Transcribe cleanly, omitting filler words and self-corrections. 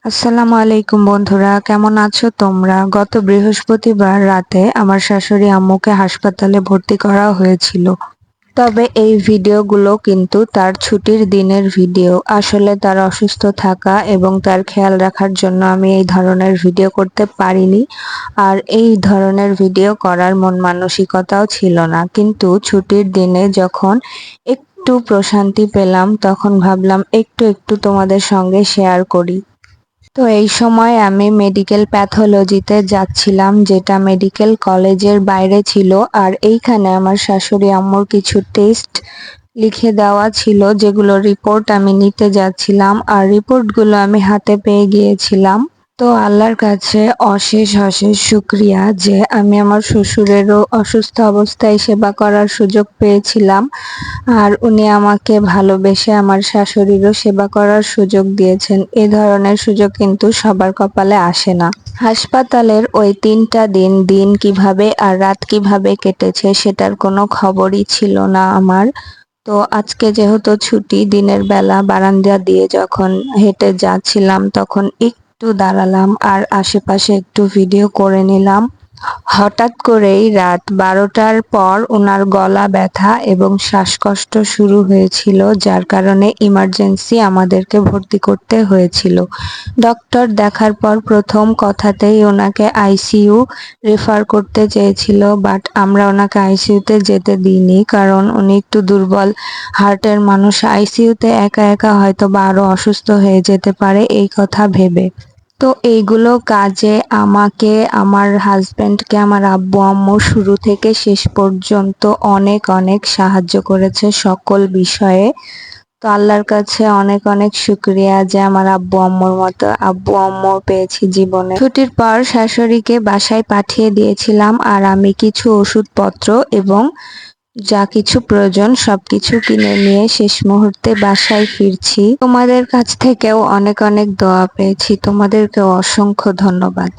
আসসালামু আলাইকুম বন্ধুরা, কেমন আছো তোমরা? গত বৃহস্পতিবার রাতে আমার শাশুড়ি আম্মুকে হাসপাতালে ভর্তি করা হয়েছিল। তবে এই ভিডিওগুলো কিন্তু তার ছুটির দিনের ভিডিও। আসলে তার অসুস্থ থাকা এবং তার খেয়াল রাখার জন্য আমি এই ধরনের ভিডিও করতে পারিনি। আর এই ধরনের ভিডিও করার মন মানসিকতাও ছিল না, কিন্তু ছুটির দিনে যখন একটু প্রশান্তি পেলাম তখন ভাবলাম একটু একটু তোমাদের সঙ্গে শেয়ার করি। তো এই সময় আমি মেডিকেল প্যাথোলজিতে যাচ্ছিলাম, যেটা মেডিকেল কলেজের বাইরে ছিল। আর এইখানে আমার শাশুড়ি আম্মুর কিছু টেস্ট লিখে দেওয়া ছিল, যেগুলো রিপোর্ট আমি নিতে যাচ্ছিলাম। আর রিপোর্টগুলো আমি হাতে পেয়ে গিয়েছিলাম। তো আল্লাহর কাছে অশেষ অশেষ শুক্রিয়া যে আমি আমার শ্বশুরেরও অসুস্থ অবস্থায় সেবা করার সুযোগ পেয়েছিলাম। আর উনি আমাকে ভালোবেসে আমার শাশুড়িরও সেবা করার সুযোগ দিয়েছেন। এ ধরনের সুযোগ কিন্তু সবার কপালে আসে না। হাসপাতালের ওই ৩টা দিন দিন কিভাবে আর রাত কিভাবে কেটেছে সেটার কোনো খবরই ছিল না আমার। তো আজকে যেহেতু ছুটি, দিনের বেলা বারান্দা দিয়ে যখন হেঁটে যাচ্ছিলাম তখন একটু দাঁড়ালাম আর আশেপাশে একটু ভিডিও করে নিলাম। হঠাৎ করেই রাত 12টার পর ওনার গলা ব্যথা এবং শ্বাসকষ্ট শুরু হয়েছিল, যার কারণে ইমার্জেন্সি আমাদেরকে ভর্তি করতে হয়েছিল। ডক্টর দেখার পর প্রথম কথাতেই ওনাকে আইসিইউ রেফার করতে চেয়েছিল, বাট আমরা ওনাকে আইসিইউতে যেতে দিইনি, কারণ উনি একটু দুর্বল হার্টের মানুষ। আইসিইউতে একা একা হয়তো বা আরো অসুস্থ হয়ে যেতে পারে এই কথা ভেবে। তো এইগুলো কাজে আমাকে, আমার হাজবেন্ডকে, আমার আব্বু আম্মু শুরু থেকে শেষ পর্যন্ত অনেক অনেক সাহায্য করেছে সকল বিষয়ে। তো আল্লাহর কাছে অনেক অনেক শুক্রিয়া যে আমার আব্বু আম্মুর মতো আব্বু আম্মু পেয়েছি জীবনে। ছুটির পর শাশুড়িকে বাসায় পাঠিয়ে দিয়েছিলাম, আর আমি কিছু ওষুধপত্র এবং যা কিছু প্রয়োজন সবকিছু কিনে নিয়ে শেষ মুহূর্তে বাসায় ফিরছি। তোমাদের কাছ থেকেও অনেক অনেক দোয়া পেয়েছি, তোমাদেরকেও অসংখ্য ধন্যবাদ।